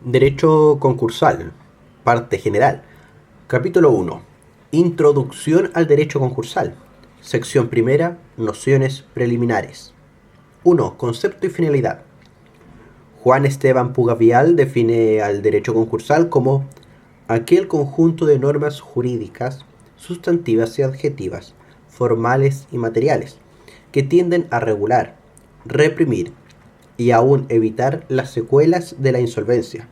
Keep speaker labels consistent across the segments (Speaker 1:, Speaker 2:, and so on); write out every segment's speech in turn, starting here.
Speaker 1: Derecho concursal. Parte general. Capítulo 1. Introducción al derecho concursal. Sección primera. Nociones preliminares. 1. Concepto y finalidad. Juan Esteban Puga Vial define al derecho concursal como aquel conjunto de normas jurídicas, sustantivas y adjetivas, formales y materiales, que tienden a regular, reprimir y aún evitar las secuelas de la insolvencia.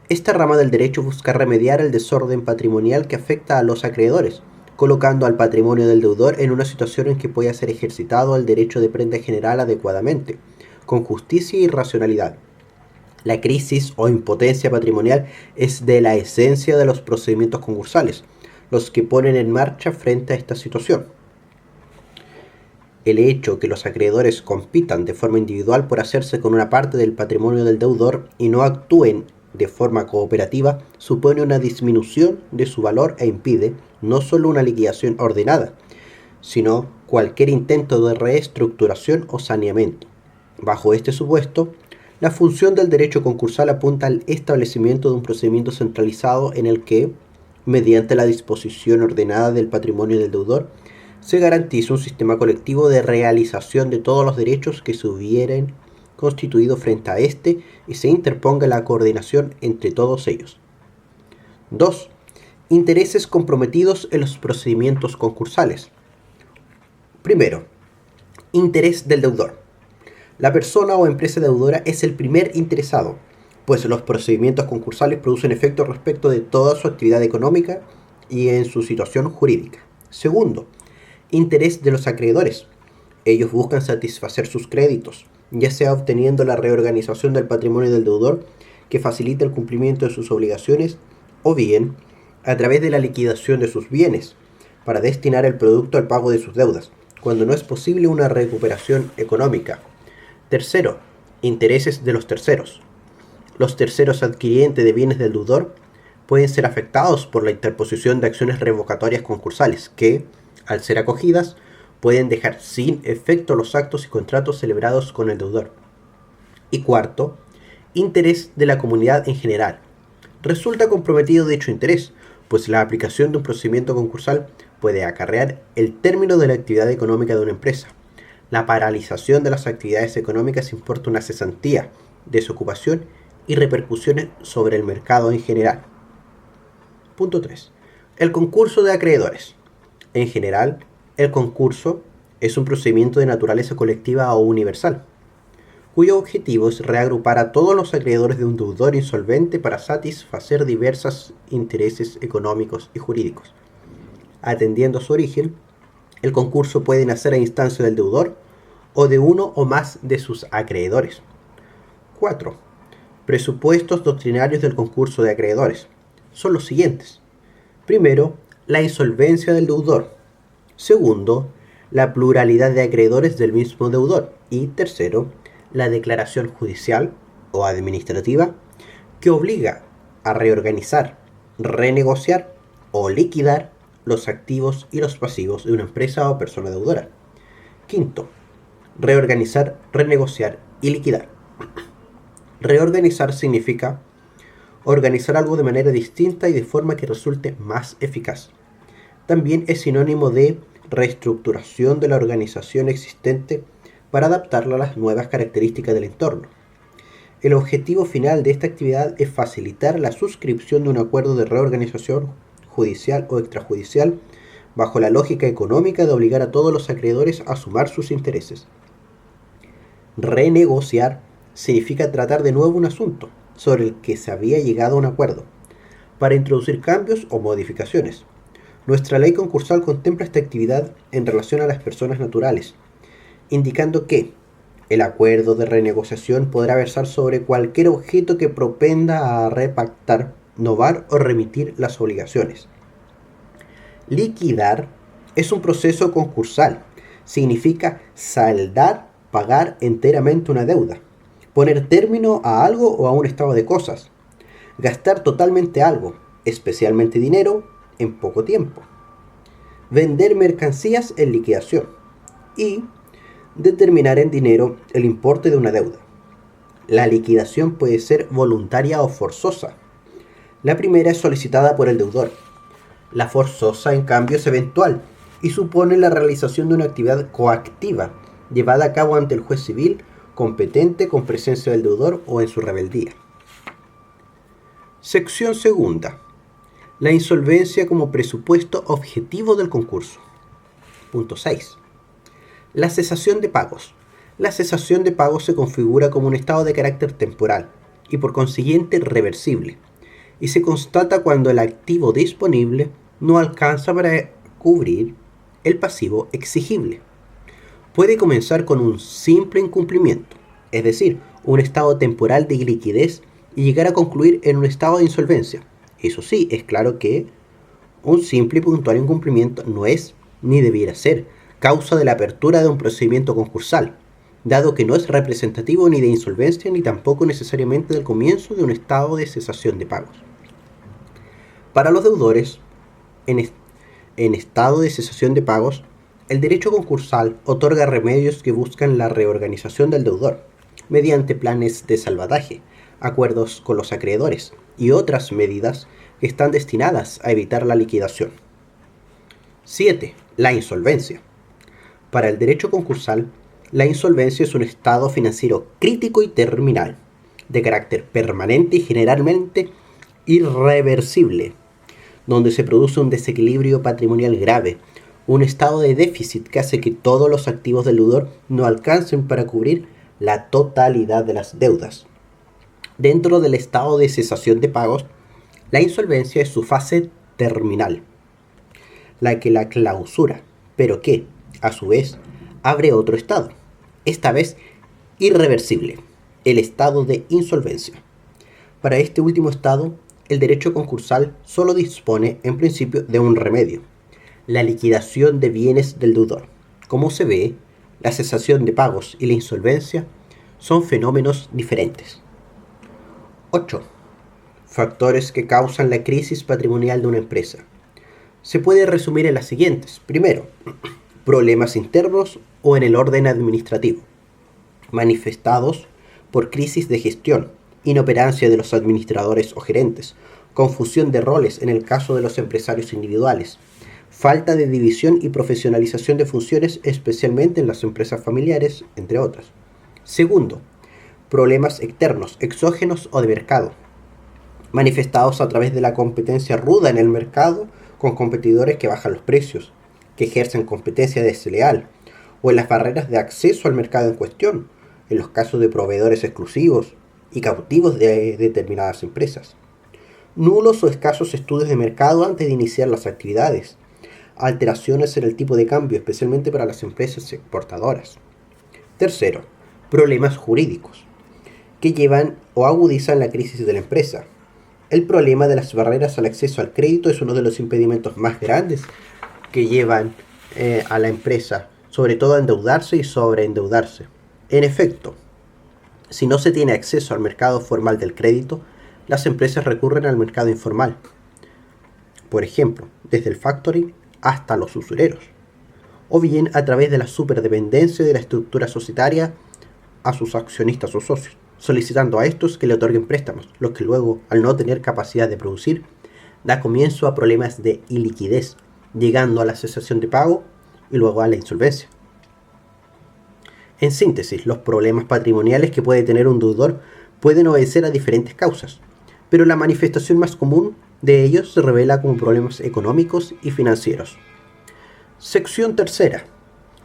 Speaker 1: Esta rama del derecho busca remediar el desorden patrimonial que afecta a los acreedores, colocando al patrimonio del deudor en una situación en que pueda ser ejercitado el derecho de prenda general adecuadamente, con justicia y racionalidad. La crisis o impotencia patrimonial es de la esencia de los procedimientos concursales, los que ponen en marcha frente a esta situación. El hecho que los acreedores compitan de forma individual por hacerse con una parte del patrimonio del deudor y no actúen de forma cooperativa supone una disminución de su valor e impide no solo una liquidación ordenada, sino cualquier intento de reestructuración o saneamiento. Bajo este supuesto, la función del derecho concursal apunta al establecimiento de un procedimiento centralizado en el que, mediante la disposición ordenada del patrimonio del deudor, se garantiza un sistema colectivo de realización de todos los derechos que se hubieran constituido frente a éste y se interponga la coordinación entre todos ellos. 2. Intereses comprometidos en los procedimientos concursales. Primero, interés del deudor. La persona o empresa deudora es el primer interesado, pues los procedimientos concursales producen efectos respecto de toda su actividad económica y en su situación jurídica. Segundo, interés de los acreedores. Ellos buscan satisfacer sus créditos, ya sea obteniendo la reorganización del patrimonio del deudor que facilite el cumplimiento de sus obligaciones, o bien a través de la liquidación de sus bienes, para destinar el producto al pago de sus deudas, cuando no es posible una recuperación económica. Tercero, intereses de los terceros. Los terceros adquirientes de bienes del deudor pueden ser afectados por la interposición de acciones revocatorias concursales que, al ser acogidas, pueden dejar sin efecto los actos y contratos celebrados con el deudor. Y cuarto, interés de la comunidad en general. Resulta comprometido dicho interés, pues la aplicación de un procedimiento concursal puede acarrear el término de la actividad económica de una empresa. La paralización de las actividades económicas importa una cesantía, desocupación y repercusiones sobre el mercado en general. Punto 3. El concurso de acreedores. En general, el concurso es un procedimiento de naturaleza colectiva o universal, cuyo objetivo es reagrupar a todos los acreedores de un deudor insolvente para satisfacer diversos intereses económicos y jurídicos. Atendiendo a su origen, el concurso puede nacer a instancia del deudor o de uno o más de sus acreedores. 4. Presupuestos doctrinarios del concurso de acreedores son los siguientes. Primero, la insolvencia del deudor. Segundo, la pluralidad de acreedores del mismo deudor. Y tercero, la declaración judicial o administrativa que obliga a reorganizar, renegociar o liquidar los activos y los pasivos de una empresa o persona deudora. Quinto, reorganizar, renegociar y liquidar. Reorganizar significa organizar algo de manera distinta y de forma que resulte más eficaz. También es sinónimo de reestructuración de la organización existente para adaptarla a las nuevas características del entorno. El objetivo final de esta actividad es facilitar la suscripción de un acuerdo de reorganización judicial o extrajudicial bajo la lógica económica de obligar a todos los acreedores a sumar sus intereses. Renegociar significa tratar de nuevo un asunto sobre el que se había llegado a un acuerdo, para introducir cambios o modificaciones. Nuestra ley concursal contempla esta actividad en relación a las personas naturales, indicando que el acuerdo de renegociación podrá versar sobre cualquier objeto que propenda a repactar, novar o remitir las obligaciones. Liquidar es un proceso concursal. Significa saldar, pagar enteramente una deuda, poner término a algo o a un estado de cosas, gastar totalmente algo, especialmente dinero, en poco tiempo, vender mercancías en liquidación y determinar en dinero el importe de una deuda. La liquidación puede ser voluntaria o forzosa. La primera es solicitada por el deudor. La forzosa, en cambio, es eventual y supone la realización de una actividad coactiva llevada a cabo ante el juez civil competente con presencia del deudor o en su rebeldía. Sección segunda. La insolvencia como presupuesto objetivo del concurso. Punto 6. La cesación de pagos. La cesación de pagos se configura como un estado de carácter temporal y por consiguiente reversible, y se constata cuando el activo disponible no alcanza para cubrir el pasivo exigible. Puede comenzar con un simple incumplimiento, es decir, un estado temporal de iliquidez, y llegar a concluir en un estado de insolvencia. Eso sí, es claro que un simple y puntual incumplimiento no es, ni debiera ser, causa de la apertura de un procedimiento concursal, dado que no es representativo ni de insolvencia ni tampoco necesariamente del comienzo de un estado de cesación de pagos. Para los deudores, en estado de cesación de pagos, el derecho concursal otorga remedios que buscan la reorganización del deudor, mediante planes de salvataje, acuerdos con los acreedores y otras medidas que están destinadas a evitar la liquidación. 7. La insolvencia. Para el derecho concursal, la insolvencia es un estado financiero crítico y terminal, de carácter permanente y generalmente irreversible, donde se produce un desequilibrio patrimonial grave, un estado de déficit que hace que todos los activos del deudor no alcancen para cubrir la totalidad de las deudas. Dentro del estado de cesación de pagos, la insolvencia es su fase terminal, la que la clausura, pero que, a su vez, abre otro estado, esta vez irreversible, el estado de insolvencia. Para este último estado, el derecho concursal solo dispone, en principio, de un remedio: la liquidación de bienes del deudor. Como se ve, la cesación de pagos y la insolvencia son fenómenos diferentes. 8. Factores que causan la crisis patrimonial de una empresa. Se puede resumir en las siguientes. Primero, problemas internos o en el orden administrativo, manifestados por crisis de gestión, inoperancia de los administradores o gerentes, confusión de roles en el caso de los empresarios individuales, falta de división y profesionalización de funciones, especialmente en las empresas familiares, entre otras. Segundo, problemas externos, exógenos o de mercado, manifestados a través de la competencia ruda en el mercado con competidores que bajan los precios, que ejercen competencia desleal, o en las barreras de acceso al mercado en cuestión, en los casos de proveedores exclusivos y cautivos de determinadas empresas. Nulos o escasos estudios de mercado antes de iniciar las actividades, alteraciones en el tipo de cambio, especialmente para las empresas exportadoras. Tercero, problemas jurídicos, que llevan o agudizan la crisis de la empresa. El problema de las barreras al acceso al crédito es uno de los impedimentos más grandes que llevan a la empresa, sobre todo a endeudarse y sobreendeudarse. En efecto, si no se tiene acceso al mercado formal del crédito, las empresas recurren al mercado informal. Por ejemplo, desde el factoring hasta los usureros, o bien a través de la superdependencia de la estructura societaria a sus accionistas o socios, solicitando a estos que le otorguen préstamos, lo que luego, al no tener capacidad de producir, da comienzo a problemas de iliquidez, llegando a la cesación de pago y luego a la insolvencia. En síntesis, los problemas patrimoniales que puede tener un deudor pueden obedecer a diferentes causas, pero la manifestación más común de ellos se revela como problemas económicos y financieros. Sección tercera.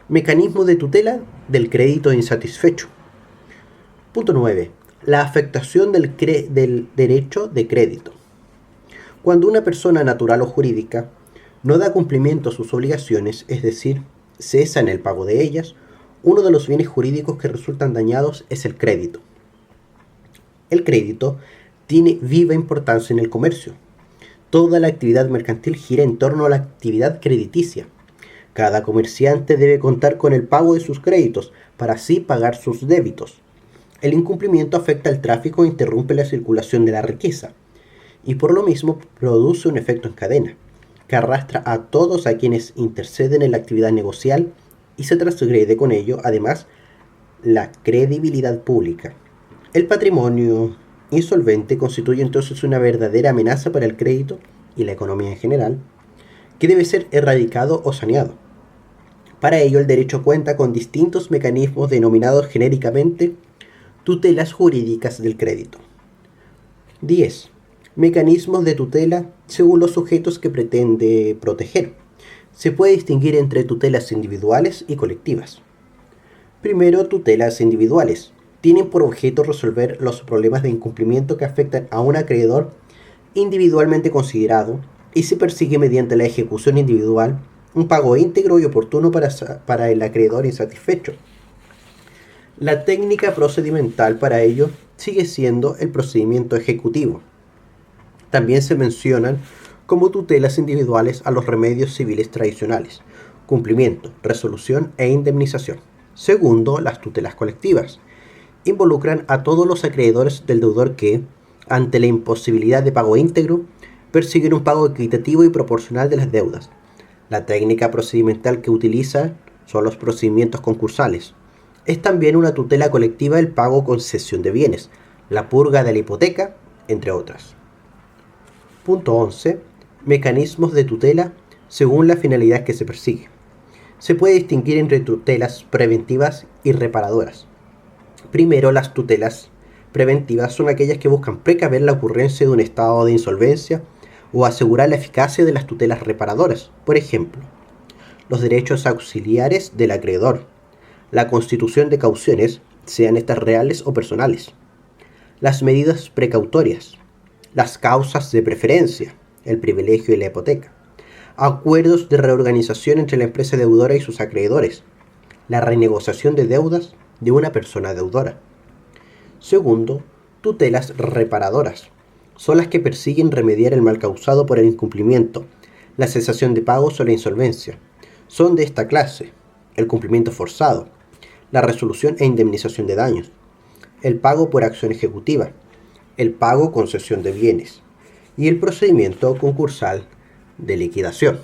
Speaker 1: Mecanismo de tutela del crédito insatisfecho. Punto 9. La afectación del derecho de crédito. Cuando una persona natural o jurídica no da cumplimiento a sus obligaciones, es decir, cesa en el pago de ellas, uno de los bienes jurídicos que resultan dañados es el crédito. El crédito tiene viva importancia en el comercio. Toda la actividad mercantil gira en torno a la actividad crediticia. Cada comerciante debe contar con el pago de sus créditos para así pagar sus débitos. El incumplimiento afecta el tráfico e interrumpe la circulación de la riqueza, y por lo mismo produce un efecto en cadena, que arrastra a todos a quienes interceden en la actividad negocial y se transgrede con ello, además, la credibilidad pública. El patrimonio insolvente constituye entonces una verdadera amenaza para el crédito y la economía en general, que debe ser erradicado o saneado. Para ello, el derecho cuenta con distintos mecanismos denominados genéricamente tutelas jurídicas del crédito. 10. Mecanismos de tutela según los sujetos que pretende proteger. Se puede distinguir entre tutelas individuales y colectivas. Primero, tutelas individuales. Tienen por objeto resolver los problemas de incumplimiento que afectan a un acreedor individualmente considerado y se persigue mediante la ejecución individual un pago íntegro y oportuno para el acreedor insatisfecho. La técnica procedimental para ello sigue siendo el procedimiento ejecutivo. También se mencionan como tutelas individuales a los remedios civiles tradicionales: cumplimiento, resolución e indemnización. Segundo, las tutelas colectivas. Involucran a todos los acreedores del deudor que, ante la imposibilidad de pago íntegro, persiguen un pago equitativo y proporcional de las deudas. La técnica procedimental que utiliza son los procedimientos concursales. Es también una tutela colectiva el pago con cesión de bienes, la purga de la hipoteca, entre otras. Punto 11. Mecanismos de tutela según la finalidad que se persigue. Se puede distinguir entre tutelas preventivas y reparadoras. Primero, las tutelas preventivas son aquellas que buscan precaver la ocurrencia de un estado de insolvencia o asegurar la eficacia de las tutelas reparadoras. Por ejemplo, los derechos auxiliares del acreedor, la constitución de cauciones, sean estas reales o personales, las medidas precautorias, las causas de preferencia, el privilegio y la hipoteca, acuerdos de reorganización entre la empresa deudora y sus acreedores, la renegociación de deudas de una persona deudora. Segundo, tutelas reparadoras. Son las que persiguen remediar el mal causado por el incumplimiento, la cesación de pagos o la insolvencia. Son de esta clase: el cumplimiento forzado, la resolución e indemnización de daños, el pago por acción ejecutiva, el pago con cesión de bienes y el procedimiento concursal de liquidación.